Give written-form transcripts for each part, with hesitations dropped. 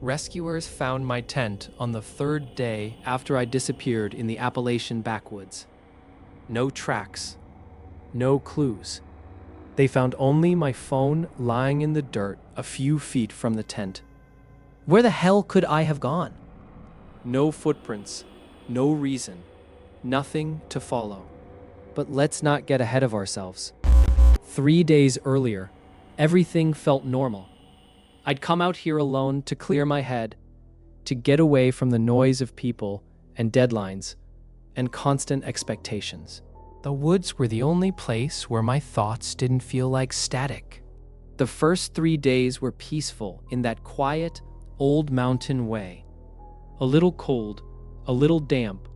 Rescuers found my tent on the third day after I disappeared in the Appalachian backwoods. No tracks, no clues. They found only my phone lying in the dirt a few feet from the tent. Where the hell could I have gone? No footprints, no reason, nothing to follow. But let's not get ahead of ourselves. 3 days earlier, everything felt normal. I'd come out here alone to clear my head, to get away from the noise of people and deadlines and constant expectations. The woods were the only place where my thoughts didn't feel like static. The first 3 days were peaceful in that quiet, old mountain way. A little cold, a little damp,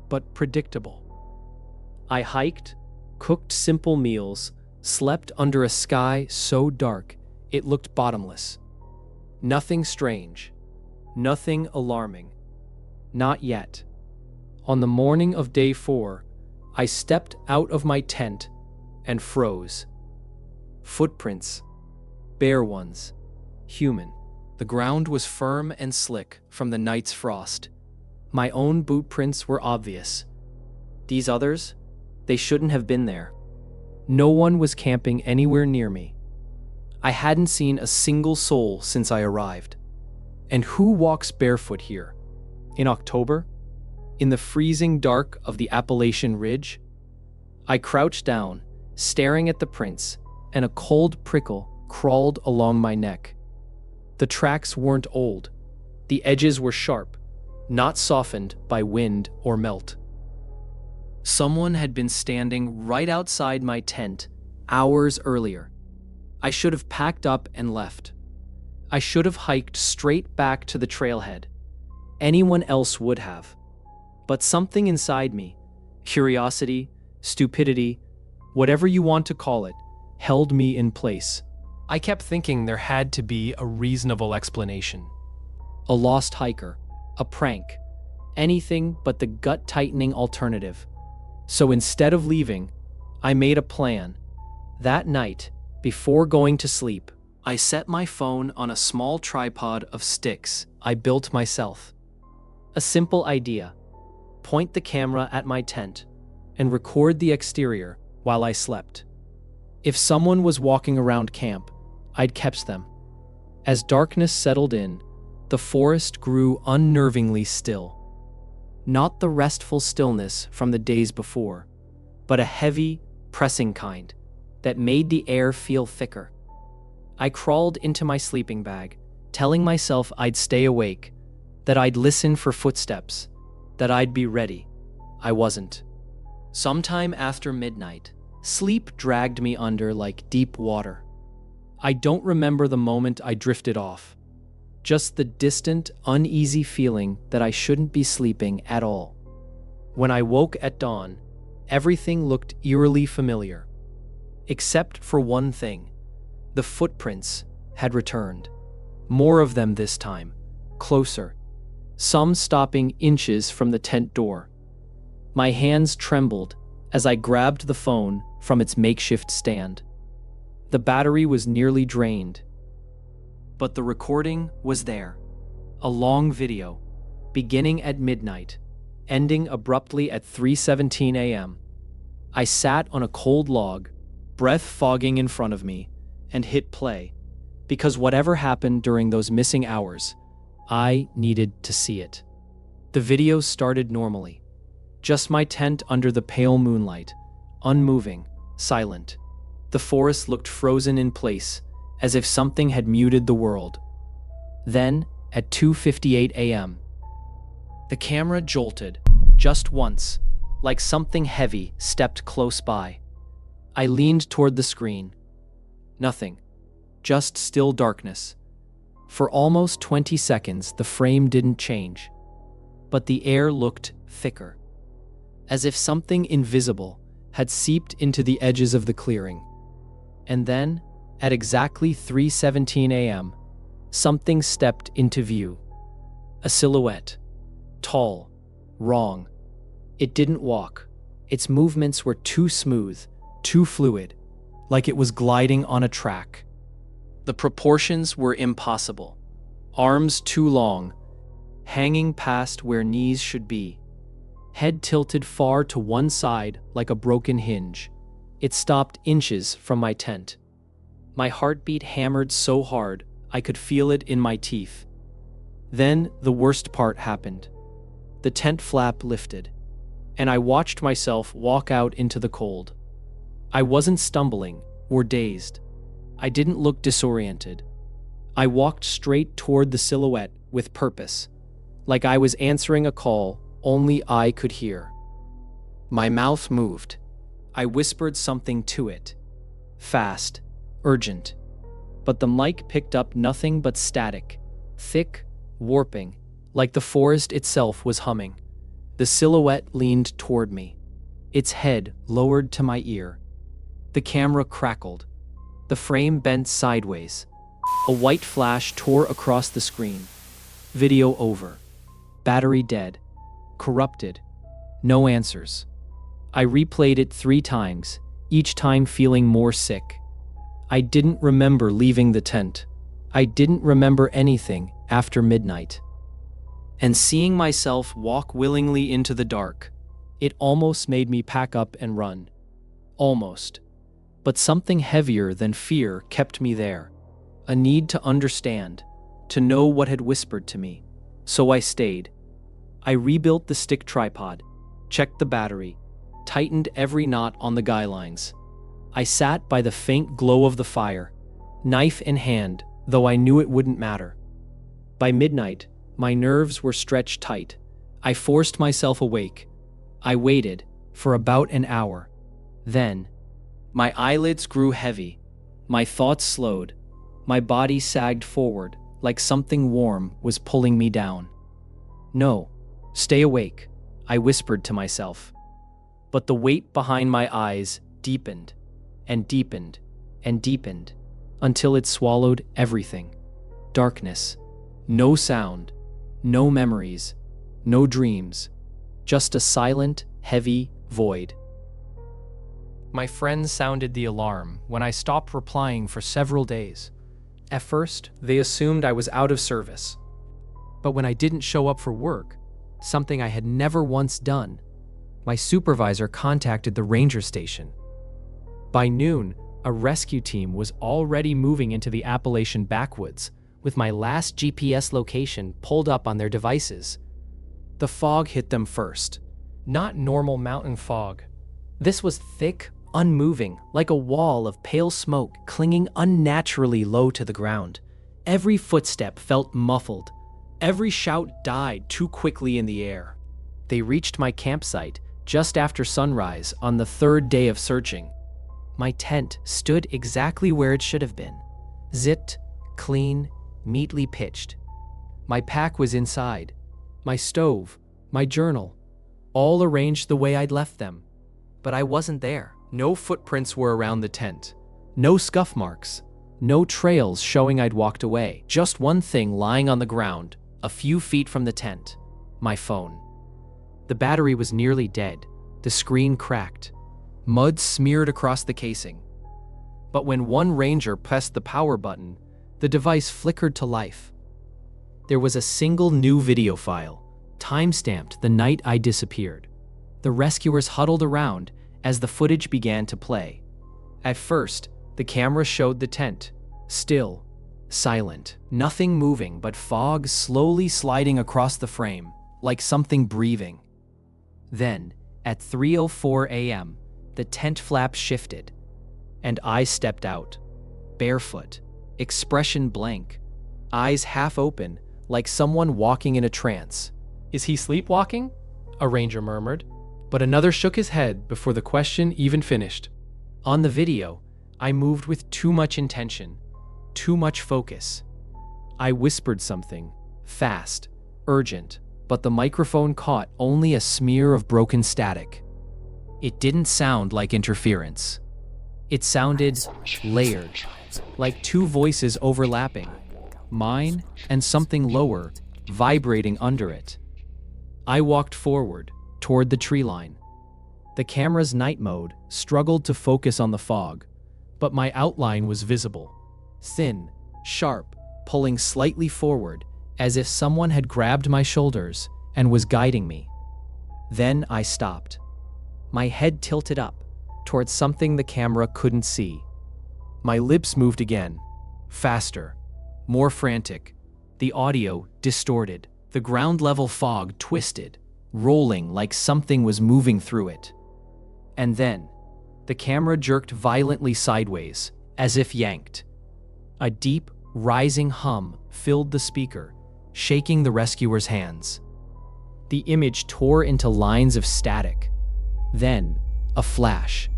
but predictable. I hiked, cooked simple meals, slept under a sky so dark it looked bottomless. Nothing strange, nothing alarming. Not yet. On the morning of day 4, I stepped out of my tent and froze. Footprints. Bare ones. Human. The ground was firm and slick from the night's frost. My own boot prints were obvious. These others, they shouldn't have been there. No one was camping anywhere near me. I hadn't seen a single soul since I arrived. And who walks barefoot here? In October? In the freezing dark of the Appalachian Ridge? I crouched down, staring at the prints, and a cold prickle crawled along my neck. The tracks weren't old. The edges were sharp, not softened by wind or melt. Someone had been standing right outside my tent hours earlier. I should have packed up and left. I should have hiked straight back to the trailhead. Anyone else would have. But something inside me, curiosity, stupidity, whatever you want to call it, held me in place. I kept thinking there had to be a reasonable explanation. A lost hiker, a prank, anything but the gut-tightening alternative. So instead of leaving, I made a plan. That night, before going to sleep, I set my phone on a small tripod of sticks I built myself. A simple idea. Point the camera at my tent and record the exterior while I slept. If someone was walking around camp, I'd catch them. As darkness settled in, the forest grew unnervingly still. Not the restful stillness from the days before, but a heavy, pressing kind that made the air feel thicker. I crawled into my sleeping bag, telling myself I'd stay awake, that I'd listen for footsteps, that I'd be ready. I wasn't. Sometime after midnight, sleep dragged me under like deep water. I don't remember the moment I drifted off, just the distant, uneasy feeling that I shouldn't be sleeping at all. When I woke at dawn, everything looked eerily familiar. Except for one thing. The footprints had returned. More of them this time, closer, some stopping inches from the tent door. My hands trembled as I grabbed the phone from its makeshift stand. The battery was nearly drained. But the recording was there. A long video, beginning at midnight, ending abruptly at 3:17 a.m. I sat on a cold log, breath fogging in front of me, and hit play, because whatever happened during those missing hours, I needed to see it. The video started normally. Just my tent under the pale moonlight, unmoving, silent. The forest looked frozen in place, as if something had muted the world. Then, at 2:58 a.m., the camera jolted, just once, like something heavy stepped close by. I leaned toward the screen. Nothing. Just still darkness. For almost 20 seconds, the frame didn't change. But the air looked thicker. As if something invisible had seeped into the edges of the clearing. And then, at exactly 3:17 a.m., something stepped into view. A silhouette. Tall. Wrong. It didn't walk. Its movements were too smooth, too fluid, like it was gliding on a track. The proportions were impossible. arms too long, hanging past where knees should be. Head tilted far to one side like a broken hinge. It stopped inches from my tent. My heartbeat hammered so hard I could feel it in my teeth. Then the worst part happened. The tent flap lifted, and I watched myself walk out into the cold. I wasn't stumbling or dazed. I didn't look disoriented. I walked straight toward the silhouette with purpose, like I was answering a call only I could hear. My mouth moved. I whispered something to it. Fast, urgent. But the mic picked up nothing but static, thick, warping, like the forest itself was humming. The silhouette leaned toward me, its head lowered to my ear. The camera crackled. The frame bent sideways. A white flash tore across the screen. Video over. Battery dead. Corrupted. No answers. I replayed it 3 times, each time feeling more sick. I didn't remember leaving the tent. I didn't remember anything after midnight. And seeing myself walk willingly into the dark, it almost made me pack up and run. Almost. But something heavier than fear kept me there. A need to understand, to know what had whispered to me. So I stayed. I rebuilt the stick tripod, checked the battery, tightened every knot on the guy lines. I sat by the faint glow of the fire, knife in hand, though I knew it wouldn't matter. By midnight, my nerves were stretched tight. I forced myself awake. I waited for about an hour. Then, my eyelids grew heavy. My thoughts slowed. My body sagged forward like something warm was pulling me down. No, stay awake, I whispered to myself. But the weight behind my eyes deepened and deepened and deepened until it swallowed everything. Darkness. No sound. No memories. No dreams. Just a silent, heavy void. My friends sounded the alarm when I stopped replying for several days. At first, they assumed I was out of service. But when I didn't show up for work, something I had never once done, my supervisor contacted the ranger station. By noon, a rescue team was already moving into the Appalachian backwoods, with my last GPS location pulled up on their devices. The fog hit them first. Not normal mountain fog. This was thick, unmoving, like a wall of pale smoke clinging unnaturally low to the ground. Every footstep felt muffled. Every shout died too quickly in the air. They reached my campsite just after sunrise on the 3rd day of searching. My tent stood exactly where it should have been. Zipped, clean, neatly pitched. My pack was inside. My stove, my journal, all arranged the way I'd left them. But I wasn't there. No footprints were around the tent. No scuff marks. No trails showing I'd walked away. Just one thing lying on the ground, a few feet from the tent. My phone. The battery was nearly dead. The screen cracked. Mud smeared across the casing. But when one ranger pressed the power button, the device flickered to life. There was a single new video file, time-stamped the night I disappeared. The rescuers huddled around as the footage began to play. At first, the camera showed the tent, still, silent, nothing moving but fog slowly sliding across the frame, like something breathing. Then, at 3:04 a.m., the tent flap shifted, and I stepped out, barefoot, expression blank, eyes half open, like someone walking in a trance. "Is he sleepwalking?" a ranger murmured, but another shook his head before the question even finished. On the video, I moved with too much intention, too much focus. I whispered something, fast, urgent, but the microphone caught only a smear of broken static. It didn't sound like interference. It sounded layered, like two voices overlapping, mine and something lower, vibrating under it. I walked forward, toward the tree line. The camera's night mode struggled to focus on the fog, but my outline was visible. Thin, sharp, pulling slightly forward, as if someone had grabbed my shoulders and was guiding me. Then I stopped. My head tilted up, towards something the camera couldn't see. My lips moved again, faster, more frantic. The audio distorted. The ground-level fog twisted, rolling like something was moving through it. And then, the camera jerked violently sideways, as if yanked. A deep, rising hum filled the speaker, shaking the rescuers' hands. The image tore into lines of static. Then, a flash.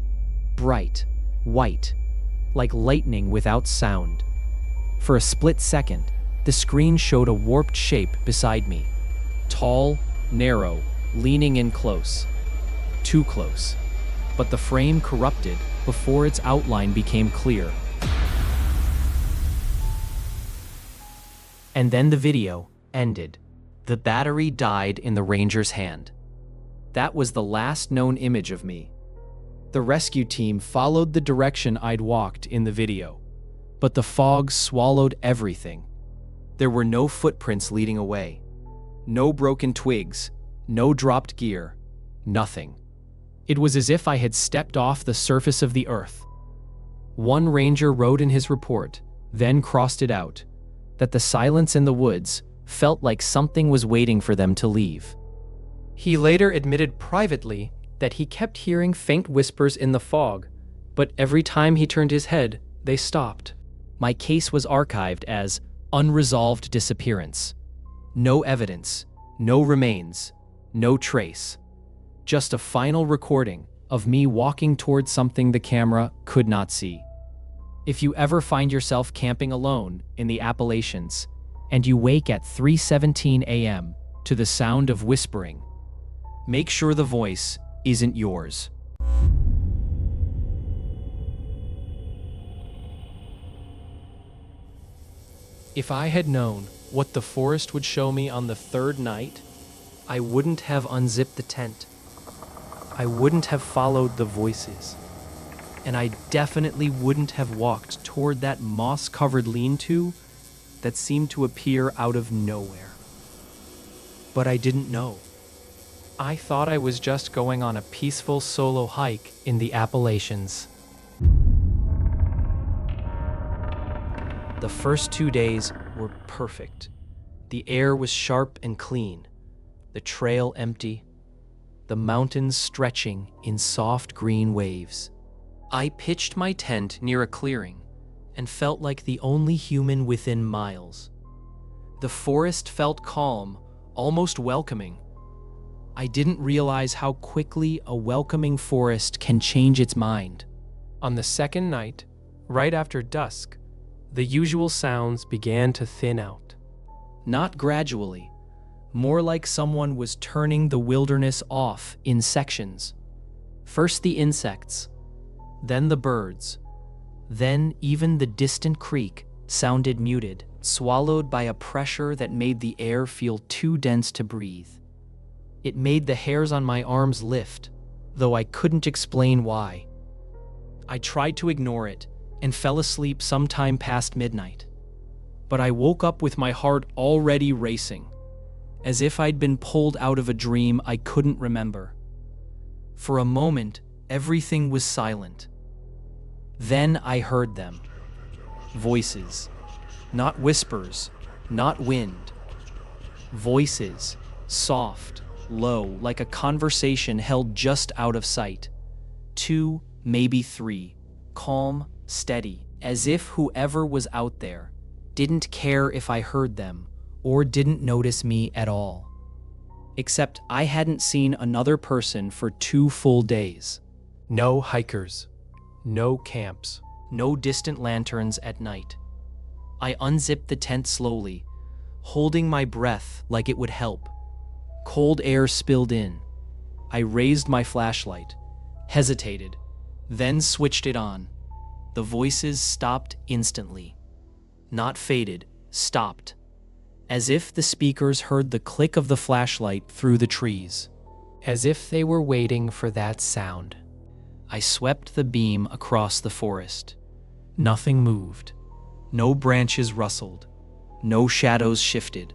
Bright, white, like lightning without sound. For a split second, the screen showed a warped shape beside me. Tall, narrow, leaning in close. Too close. But the frame corrupted before its outline became clear. And then the video ended. The battery died in the ranger's hand. That was the last known image of me. The rescue team followed the direction I'd walked in the video, but the fog swallowed everything. There were no footprints leading away, no broken twigs, no dropped gear, nothing. It was as if I had stepped off the surface of the earth. One ranger wrote in his report, then crossed it out, that the silence in the woods felt like something was waiting for them to leave. He later admitted privately that he kept hearing faint whispers in the fog, but every time he turned his head, they stopped. My case was archived as unresolved disappearance. No evidence, no remains, no trace. Just a final recording of me walking towards something the camera could not see. If you ever find yourself camping alone in the Appalachians, and you wake at 3:17 a.m. to the sound of whispering, make sure the voice isn't yours. If I had known what the forest would show me on the third night, I wouldn't have unzipped the tent. I wouldn't have followed the voices. And I definitely wouldn't have walked toward that moss-covered lean-to that seemed to appear out of nowhere. But I didn't know. I thought I was just going on a peaceful solo hike in the Appalachians. The first 2 days were perfect. The air was sharp and clean, the trail empty, the mountains stretching in soft green waves. I pitched my tent near a clearing and felt like the only human within miles. The forest felt calm, almost welcoming. I didn't realize how quickly a welcoming forest can change its mind. On the second night, right after dusk, the usual sounds began to thin out. Not gradually, more like someone was turning the wilderness off in sections. First the insects, then the birds, then even the distant creek sounded muted, swallowed by a pressure that made the air feel too dense to breathe. It made the hairs on my arms lift, though I couldn't explain why. I tried to ignore it and fell asleep sometime past midnight. But I woke up with my heart already racing, as if I'd been pulled out of a dream I couldn't remember. For a moment, everything was silent. Then I heard them. Voices. Not whispers, not wind. Voices, soft, low, like a conversation held just out of sight. 2, maybe 3, calm, steady, as if whoever was out there didn't care if I heard them or didn't notice me at all. Except I hadn't seen another person for 2 full days. No hikers, no camps, no distant lanterns at night. I unzipped the tent slowly, holding my breath like it would help. Cold air spilled in. I raised my flashlight, hesitated, then switched it on. The voices stopped instantly. Not faded, stopped. As if the speakers heard the click of the flashlight through the trees. As if they were waiting for that sound. I swept the beam across the forest. Nothing moved. No branches rustled. No shadows shifted.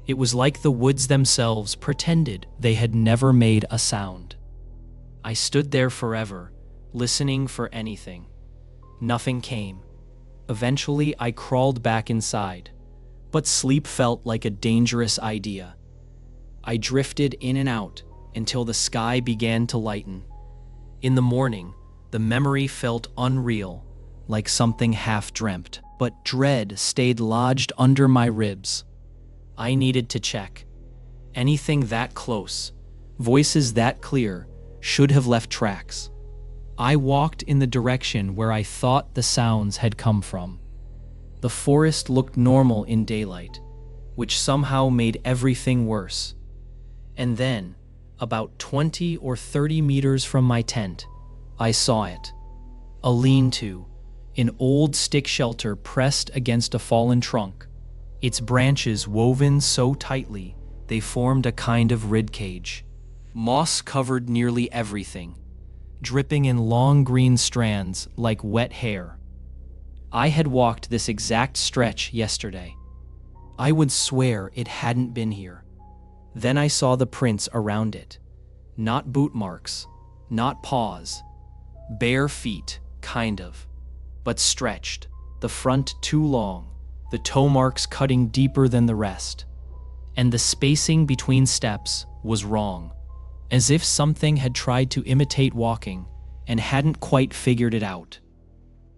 It was like the woods themselves pretended they had never made a sound. I stood there forever, listening for anything. Nothing came. Eventually, I crawled back inside, but sleep felt like a dangerous idea. I drifted in and out until the sky began to lighten. In the morning, the memory felt unreal, like something half-dreamt, but dread stayed lodged under my ribs. I needed to check. Anything that close, voices that clear, should have left tracks. I walked in the direction where I thought the sounds had come from. The forest looked normal in daylight, which somehow made everything worse. And then, about 20 or 30 meters from my tent, I saw it. A lean-to, an old stick shelter pressed against a fallen trunk, its branches woven so tightly they formed a kind of ribcage. Moss covered nearly everything, dripping in long green strands like wet hair. I had walked this exact stretch yesterday. I would swear it hadn't been here. Then I saw the prints around it. Not boot marks, not paws. Bare feet, kind of, but stretched, the front too long, the toe marks cutting deeper than the rest. And the spacing between steps was wrong, as if something had tried to imitate walking and hadn't quite figured it out.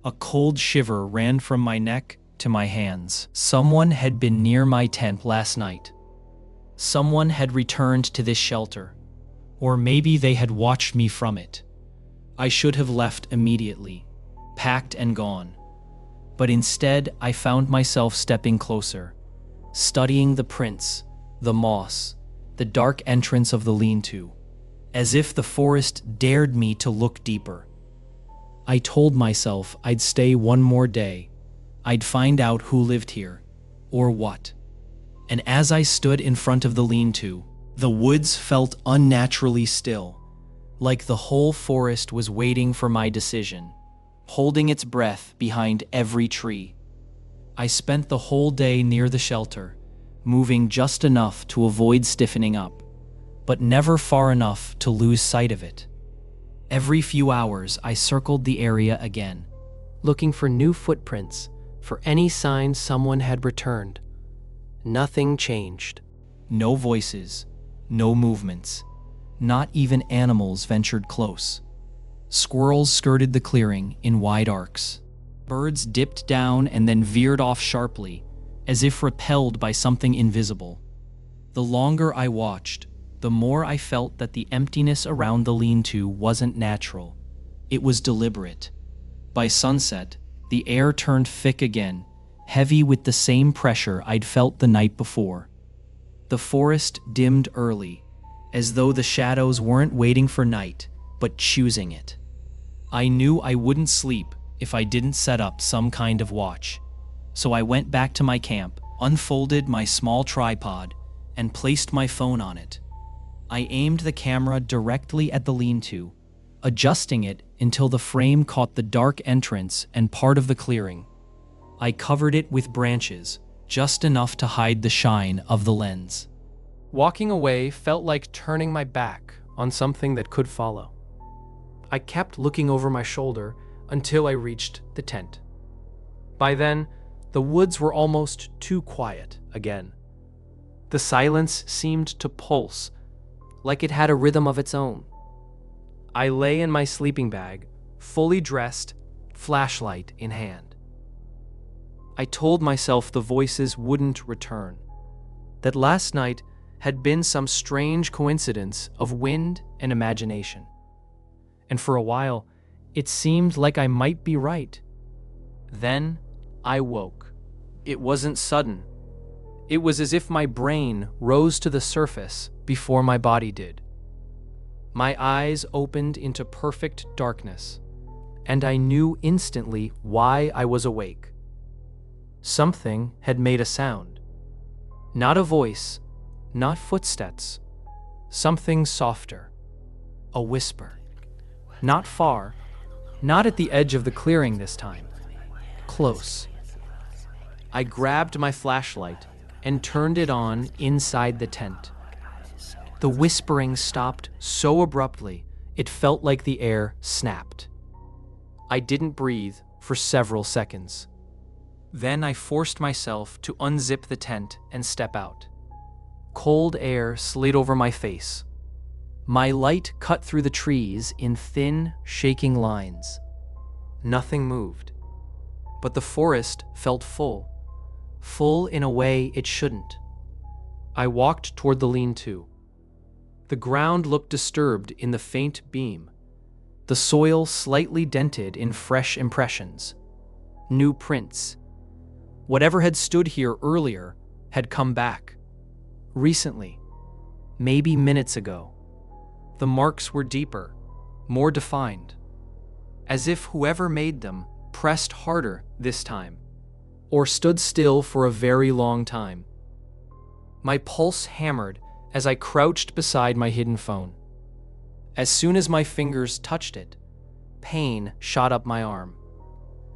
A cold shiver ran from my neck to my hands. Someone had been near my tent last night. Someone had returned to this shelter, or maybe they had watched me from it. I should have left immediately, packed and gone. But instead, I found myself stepping closer, studying the prints, the moss, the dark entrance of the lean-to, as if the forest dared me to look deeper. I told myself I'd stay one more day. I'd find out who lived here, or what. And as I stood in front of the lean-to, the woods felt unnaturally still, like the whole forest was waiting for my decision, holding its breath behind every tree. I spent the whole day near the shelter, moving just enough to avoid stiffening up, but never far enough to lose sight of it. Every few hours, I circled the area again, looking for new footprints, for any sign someone had returned. Nothing changed. No voices, no movements. Not even animals ventured close. Squirrels skirted the clearing in wide arcs. Birds dipped down and then veered off sharply, as if repelled by something invisible. The longer I watched, the more I felt that the emptiness around the lean-to wasn't natural. It was deliberate. By sunset, the air turned thick again, heavy with the same pressure I'd felt the night before. The forest dimmed early, as though the shadows weren't waiting for night, but choosing it. I knew I wouldn't sleep if I didn't set up some kind of watch. So I went back to my camp, unfolded my small tripod, and placed my phone on it. I aimed the camera directly at the lean-to, adjusting it until the frame caught the dark entrance and part of the clearing. I covered it with branches, just enough to hide the shine of the lens. Walking away felt like turning my back on something that could follow. I kept looking over my shoulder until I reached the tent. By then, the woods were almost too quiet again. The silence seemed to pulse, like it had a rhythm of its own. I lay in my sleeping bag, fully dressed, flashlight in hand. I told myself the voices wouldn't return, that last night had been some strange coincidence of wind and imagination. And for a while, it seemed like I might be right. Then I woke. It wasn't sudden. It was as if my brain rose to the surface before my body did. My eyes opened into perfect darkness, and I knew instantly why I was awake. Something had made a sound. Not a voice, not footsteps. Something softer. A whisper. Not far, not at the edge of the clearing this time. Close. I grabbed my flashlight and turned it on inside the tent. The whispering stopped so abruptly, it felt like the air snapped. I didn't breathe for several seconds. Then I forced myself to unzip the tent and step out. Cold air slid over my face. My light cut through the trees in thin, shaking lines. Nothing moved, but the forest felt full in a way it shouldn't. I walked toward the lean-to. The ground looked disturbed in the faint beam, the soil slightly dented in fresh impressions. New prints. Whatever had stood here earlier had come back. Recently, maybe minutes ago. The marks were deeper, more defined, as if whoever made them pressed harder this time, or stood still for a very long time. My pulse hammered as I crouched beside my hidden phone. As soon as my fingers touched it, pain shot up my arm.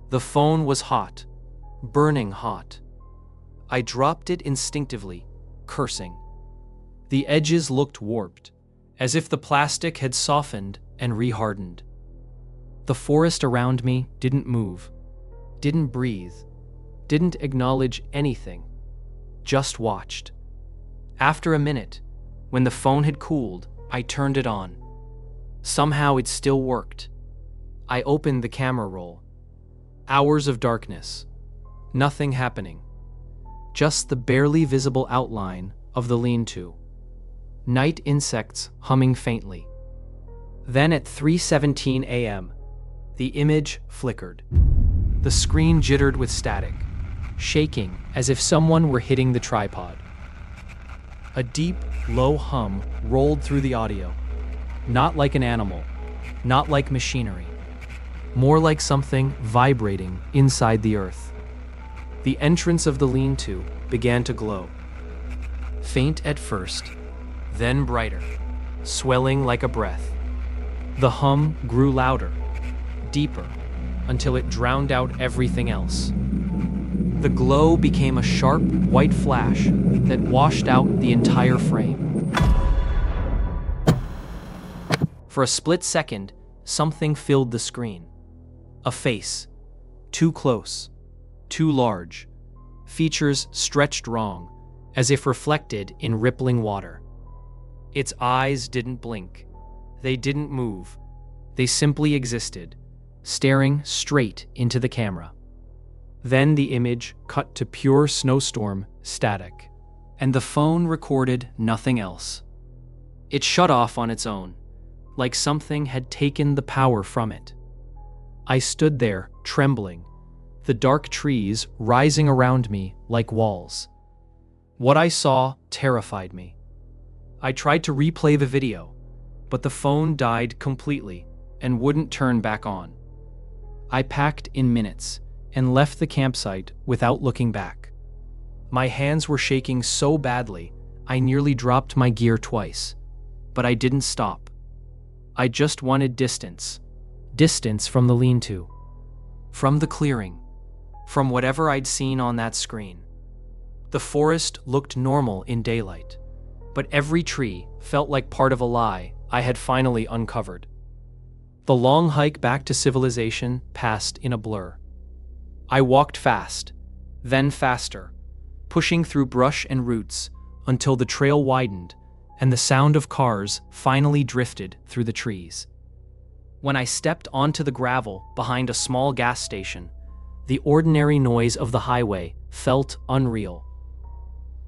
The phone was hot, burning hot. I dropped it instinctively, cursing. The edges looked warped, as if the plastic had softened and rehardened. The forest around me didn't move, didn't breathe, didn't acknowledge anything, just watched. After a minute, when the phone had cooled, I turned it on. Somehow it still worked. I opened the camera roll. Hours of darkness. Nothing happening. Just the barely visible outline of the lean-to. Night insects humming faintly. Then at 3:17 a.m., the image flickered. The screen jittered with static, shaking as if someone were hitting the tripod. A deep, low hum rolled through the audio. Not like an animal, not like machinery. More like something vibrating inside the earth. The entrance of the lean-to began to glow. Faint at first, then brighter, swelling like a breath. The hum grew louder, deeper, until it drowned out everything else. The glow became a sharp, white flash that washed out the entire frame. For a split second, something filled the screen. A face. Too close. Too large. Features stretched wrong, as if reflected in rippling water. Its eyes didn't blink. They didn't move. They simply existed, staring straight into the camera. Then the image cut to pure snowstorm static, and the phone recorded nothing else. It shut off on its own, like something had taken the power from it. I stood there, trembling, the dark trees rising around me like walls. What I saw terrified me. I tried to replay the video, but the phone died completely and wouldn't turn back on. I packed in minutes and left the campsite without looking back. My hands were shaking so badly, I nearly dropped my gear twice. But I didn't stop. I just wanted distance. Distance from the lean-to. From the clearing. From whatever I'd seen on that screen. The forest looked normal in daylight, but every tree felt like part of a lie I had finally uncovered. The long hike back to civilization passed in a blur. I walked fast, then faster, pushing through brush and roots until the trail widened and the sound of cars finally drifted through the trees. When I stepped onto the gravel behind a small gas station, the ordinary noise of the highway felt unreal.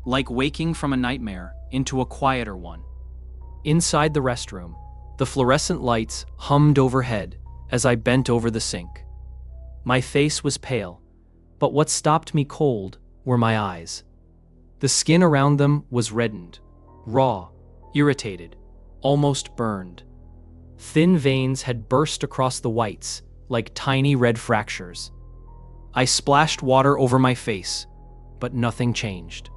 Like waking from a nightmare into a quieter one. Inside the restroom, the fluorescent lights hummed overhead as I bent over the sink. My face was pale, but what stopped me cold were my eyes. The skin around them was reddened, raw, irritated, almost burned. Thin veins had burst across the whites like tiny red fractures. I splashed water over my face, but nothing changed.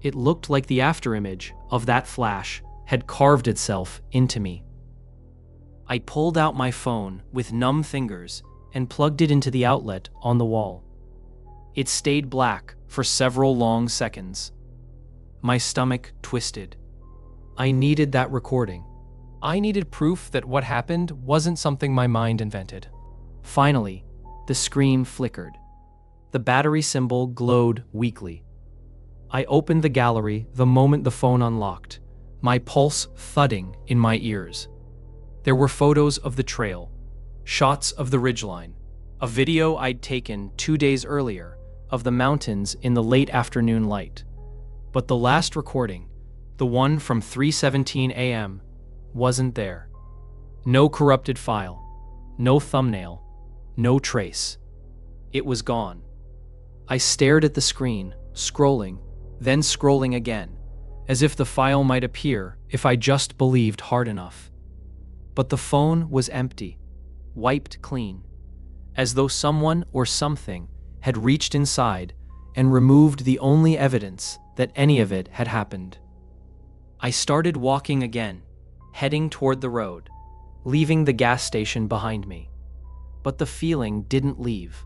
It looked like the afterimage of that flash had carved itself into me. I pulled out my phone with numb fingers and plugged it into the outlet on the wall. It stayed black for several long seconds. My stomach twisted. I needed that recording. I needed proof that what happened wasn't something my mind invented. Finally, the screen flickered. The battery symbol glowed weakly. I opened the gallery the moment the phone unlocked, my pulse thudding in my ears. There were photos of the trail, shots of the ridgeline, a video I'd taken 2 days earlier of the mountains in the late afternoon light. But the last recording, the one from 3:17 a.m., wasn't there. No corrupted file, no thumbnail, no trace. It was gone. I stared at the screen, scrolling, then scrolling again, as if the file might appear if I just believed hard enough. But the phone was empty, wiped clean, as though someone or something had reached inside and removed the only evidence that any of it had happened. I started walking again, heading toward the road, leaving the gas station behind me. But the feeling didn't leave.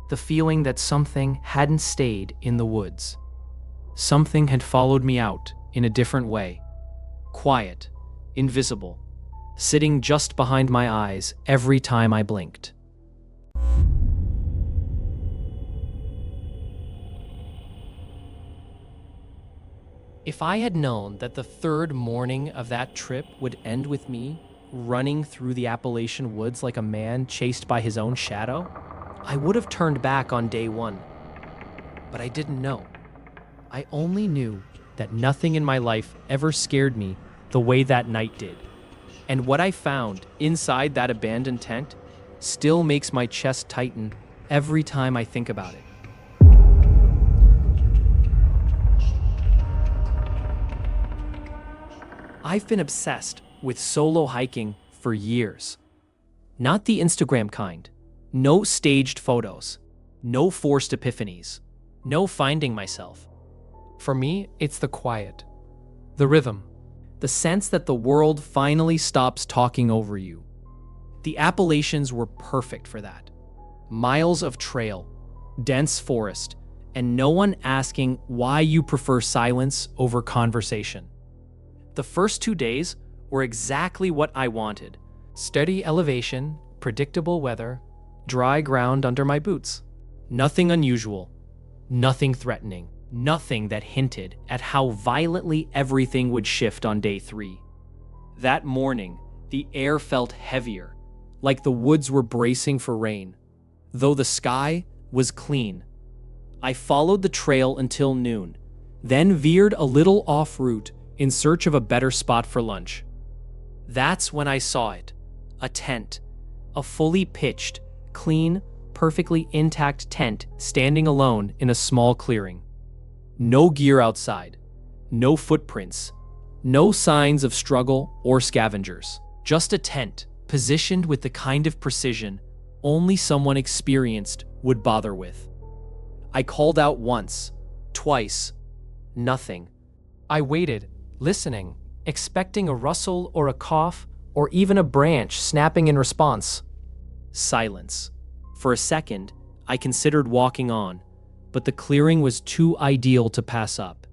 The feeling that something hadn't stayed in the woods. Something had followed me out in a different way. Quiet, invisible, sitting just behind my eyes every time I blinked. If I had known that the third morning of that trip would end with me running through the Appalachian woods like a man chased by his own shadow, I would have turned back on day one. But I didn't know. I only knew that nothing in my life ever scared me the way that night did. And what I found inside that abandoned tent still makes my chest tighten every time I think about it. I've been obsessed with solo hiking for years. Not the Instagram kind. No staged photos. No forced epiphanies. No finding myself. For me, it's the quiet. The rhythm. The sense that the world finally stops talking over you. The Appalachians were perfect for that. Miles of trail, dense forest, and no one asking why you prefer silence over conversation. The first 2 days were exactly what I wanted. Steady elevation, predictable weather, dry ground under my boots. Nothing unusual, nothing threatening, nothing that hinted at how violently everything would shift on day 3. That morning, the air felt heavier, like the woods were bracing for rain, though the sky was clean. I followed the trail until noon, then veered a little off route in search of a better spot for lunch. That's when I saw it. A tent. A fully pitched, clean, perfectly intact tent standing alone in a small clearing. No gear outside. No footprints. No signs of struggle or scavengers. Just a tent, positioned with the kind of precision only someone experienced would bother with. I called out once, twice. Nothing. I waited, listening, expecting a rustle or a cough or even a branch snapping in response. Silence. For a second, I considered walking on, but the clearing was too ideal to pass up.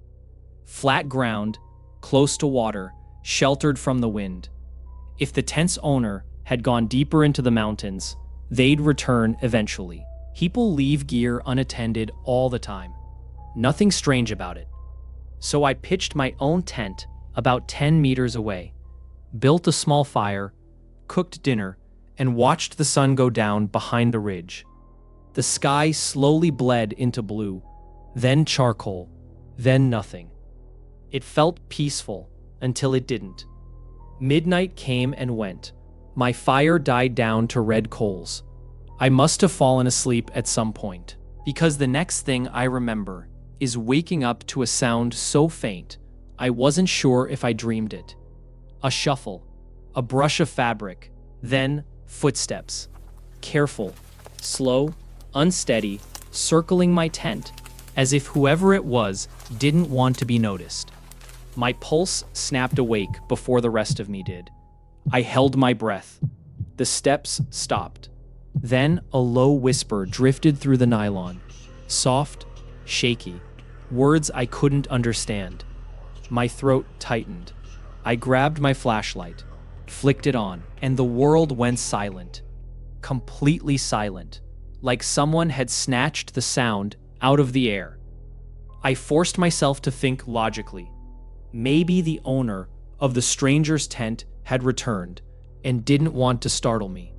Flat ground, close to water, sheltered from the wind. If the tent's owner had gone deeper into the mountains, they'd return eventually. People leave gear unattended all the time. Nothing strange about it. So I pitched my own tent about 10 meters away, built a small fire, cooked dinner, and watched the sun go down behind the ridge. The sky slowly bled into blue, then charcoal, then nothing. It felt peaceful until it didn't. Midnight came and went. My fire died down to red coals. I must have fallen asleep at some point, because the next thing I remember is waking up to a sound so faint, I wasn't sure if I dreamed it. A shuffle, a brush of fabric, then footsteps. Careful, slow, unsteady, circling my tent, as if whoever it was didn't want to be noticed. My pulse snapped awake before the rest of me did. I held my breath. The steps stopped. Then a low whisper drifted through the nylon. Soft, shaky, words I couldn't understand. My throat tightened. I grabbed my flashlight, flicked it on, and the world went silent. Completely silent, like someone had snatched the sound out of the air. I forced myself to think logically. Maybe the owner of the stranger's tent had returned and didn't want to startle me.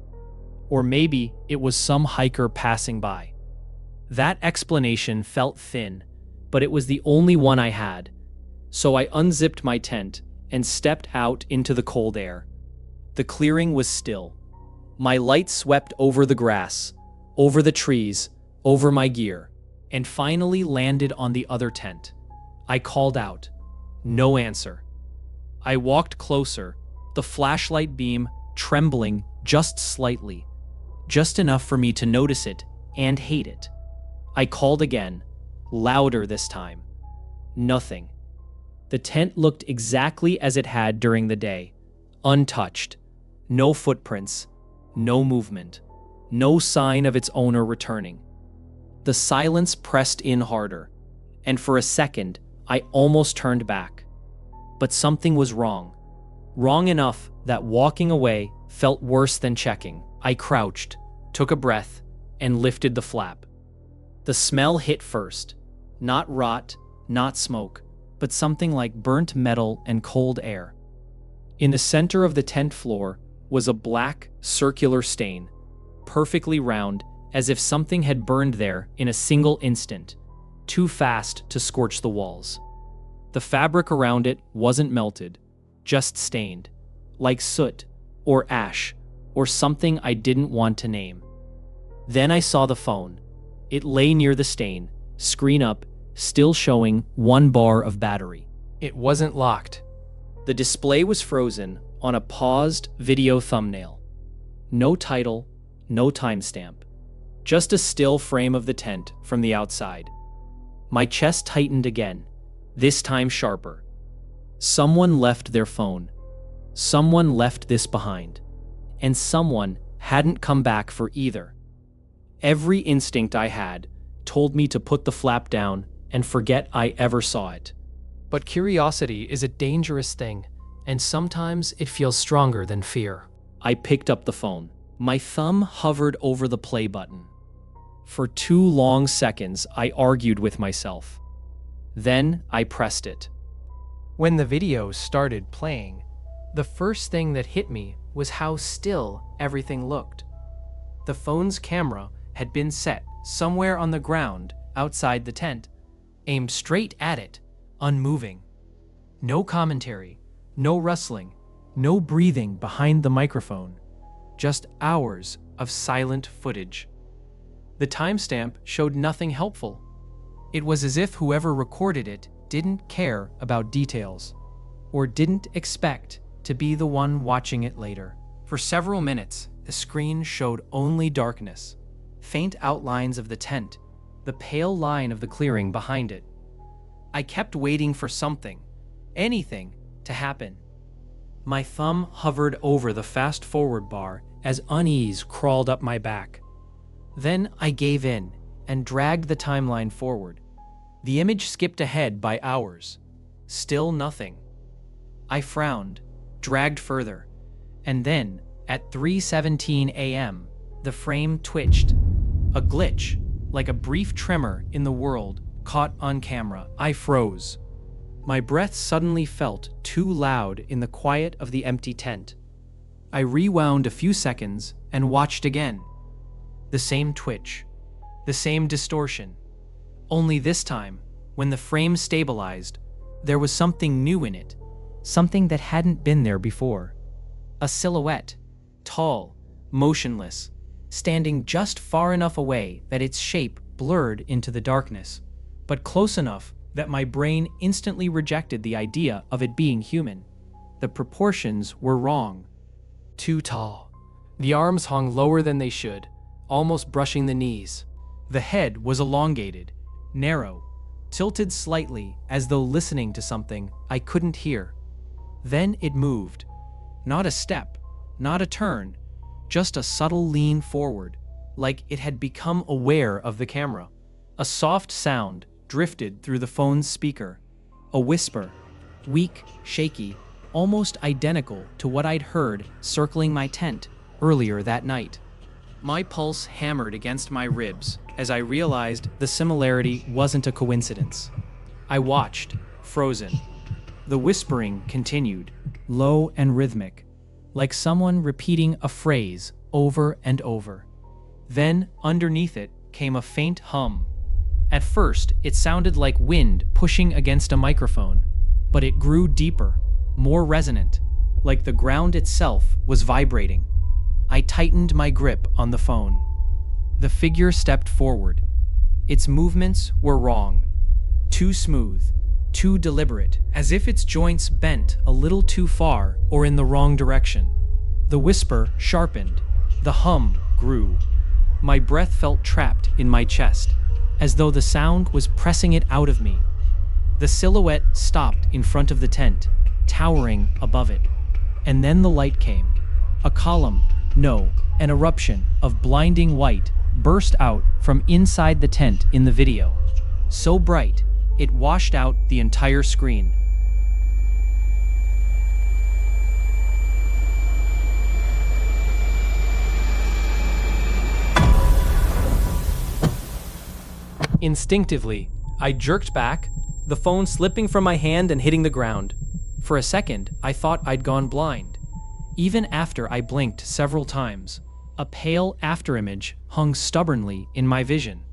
Or maybe it was some hiker passing by. That explanation felt thin, but it was the only one I had. So I unzipped my tent and stepped out into the cold air. The clearing was still. My light swept over the grass, over the trees, over my gear, and finally landed on the other tent. I called out. No answer. I walked closer, the flashlight beam trembling just slightly, just enough for me to notice it and hate it. I called again, louder this time. Nothing. The tent looked exactly as it had during the day, untouched. No footprints, no movement, no sign of its owner returning. The silence pressed in harder, and for a second, I almost turned back. But something was wrong. Wrong enough that walking away felt worse than checking. I crouched, took a breath, and lifted the flap. The smell hit first. Not rot, not smoke, but something like burnt metal and cold air. In the center of the tent floor was a black, circular stain, perfectly round, as if something had burned there in a single instant, too fast to scorch the walls. The fabric around it wasn't melted, just stained, like soot, or ash, or something I didn't want to name. Then I saw the phone. It lay near the stain, screen up, still showing 1 bar of battery. It wasn't locked. The display was frozen on a paused video thumbnail. No title, no timestamp. Just a still frame of the tent from the outside. My chest tightened again, this time sharper. Someone left their phone. Someone left this behind. And someone hadn't come back for either. Every instinct I had told me to put the flap down and forget I ever saw it. But curiosity is a dangerous thing, and sometimes it feels stronger than fear. I picked up the phone. My thumb hovered over the play button. For 2 long seconds, I argued with myself. Then I pressed it. When the video started playing, the first thing that hit me was how still everything looked. The phone's camera had been set somewhere on the ground outside the tent, aimed straight at it, unmoving. No commentary, no rustling, no breathing behind the microphone, just hours of silent footage. The timestamp showed nothing helpful. It was as if whoever recorded it didn't care about details, or didn't expect to be the one watching it later. For several minutes, the screen showed only darkness, faint outlines of the tent, the pale line of the clearing behind it. I kept waiting for something, anything, to happen. My thumb hovered over the fast-forward bar as unease crawled up my back. Then I gave in and dragged the timeline forward. The image skipped ahead by hours. Still nothing. I frowned, dragged further, and then, at 3:17 a.m., the frame twitched. A glitch, like a brief tremor in the world, caught on camera. I froze. My breath suddenly felt too loud in the quiet of the empty tent. I rewound a few seconds and watched again. The same twitch, the same distortion. Only this time, when the frame stabilized, there was something new in it, something that hadn't been there before. A silhouette, tall, motionless, standing just far enough away that its shape blurred into the darkness, but close enough that my brain instantly rejected the idea of it being human. The proportions were wrong. Too tall. The arms hung lower than they should, almost brushing the knees. The head was elongated, narrow, tilted slightly as though listening to something I couldn't hear. Then it moved. Not a step, not a turn, just a subtle lean forward, like it had become aware of the camera. A soft sound drifted through the phone's speaker. A whisper, weak, shaky, almost identical to what I'd heard circling my tent earlier that night. My pulse hammered against my ribs as I realized the similarity wasn't a coincidence. I watched, frozen. The whispering continued, low and rhythmic, like someone repeating a phrase over and over. Then, underneath it, came a faint hum. At first, it sounded like wind pushing against a microphone, but it grew deeper, more resonant, like the ground itself was vibrating. I tightened my grip on the phone. The figure stepped forward. Its movements were wrong. Too smooth, too deliberate, as if its joints bent a little too far or in the wrong direction. The whisper sharpened. The hum grew. My breath felt trapped in my chest, as though the sound was pressing it out of me. The silhouette stopped in front of the tent, towering above it. And then the light came. A column, no, an eruption of blinding white burst out from inside the tent in the video. So bright, it washed out the entire screen. Instinctively, I jerked back, the phone slipping from my hand and hitting the ground. For a second, I thought I'd gone blind. Even after I blinked several times, a pale afterimage hung stubbornly in my vision.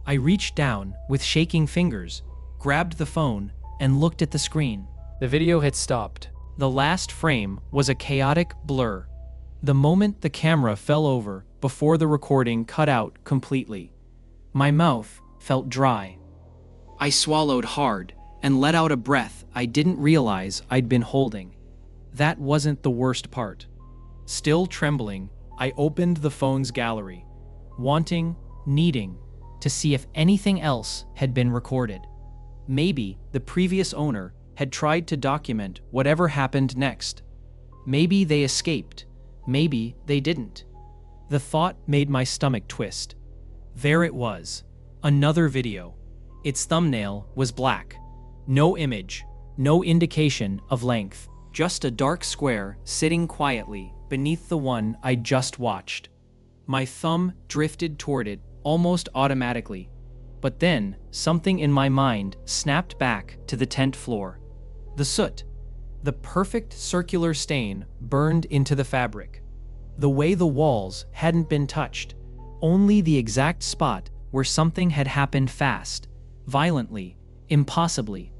I reached down with shaking fingers, grabbed the phone, and looked at the screen. The video had stopped. The last frame was a chaotic blur. The moment the camera fell over before the recording cut out completely. My mouth felt dry. I swallowed hard and let out a breath I didn't realize I'd been holding. That wasn't the worst part. Still trembling, I opened the phone's gallery, needing to see if anything else had been recorded. Maybe the previous owner had tried to document whatever happened next. Maybe they escaped. Maybe they didn't. The thought made my stomach twist. There it was. Another video. Its thumbnail was black. No image, no indication of length. Just a dark square sitting quietly beneath the one I just watched. My thumb drifted toward it almost automatically. But then, something in my mind snapped back to the tent floor. The soot. The perfect circular stain burned into the fabric. The way the walls hadn't been touched. Only the exact spot where something had happened fast, violently, impossibly.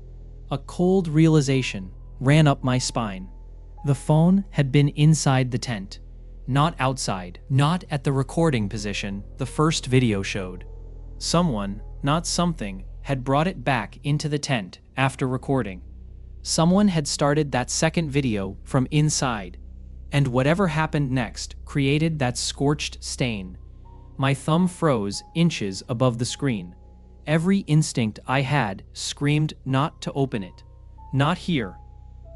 A cold realization ran up my spine. The phone had been inside the tent, not outside, not at the recording position the first video showed. Someone, not something, had brought it back into the tent after recording. Someone had started that second video from inside, and whatever happened next created that scorched stain. My thumb froze inches above the screen. Every instinct I had screamed not to open it. Not here.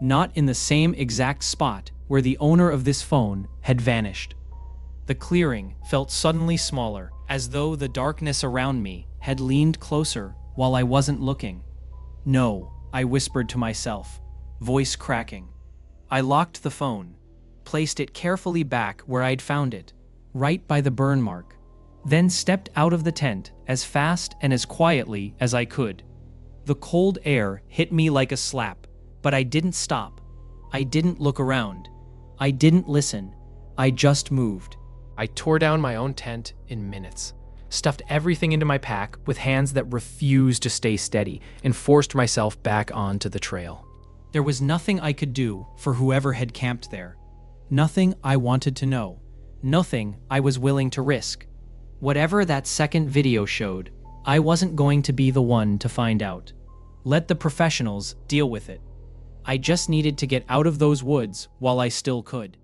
Not in the same exact spot where the owner of this phone had vanished. The clearing felt suddenly smaller, as though the darkness around me had leaned closer while I wasn't looking. No, I whispered to myself, voice cracking. I locked the phone, placed it carefully back where I'd found it, right by the burn mark, then stepped out of the tent as fast and as quietly as I could. The cold air hit me like a slap, but I didn't stop. I didn't look around. I didn't listen. I just moved. I tore down my own tent in minutes, stuffed everything into my pack with hands that refused to stay steady, and forced myself back onto the trail. There was nothing I could do for whoever had camped there. Nothing I wanted to know. Nothing I was willing to risk. Whatever that second video showed, I wasn't going to be the one to find out. Let the professionals deal with it. I just needed to get out of those woods while I still could.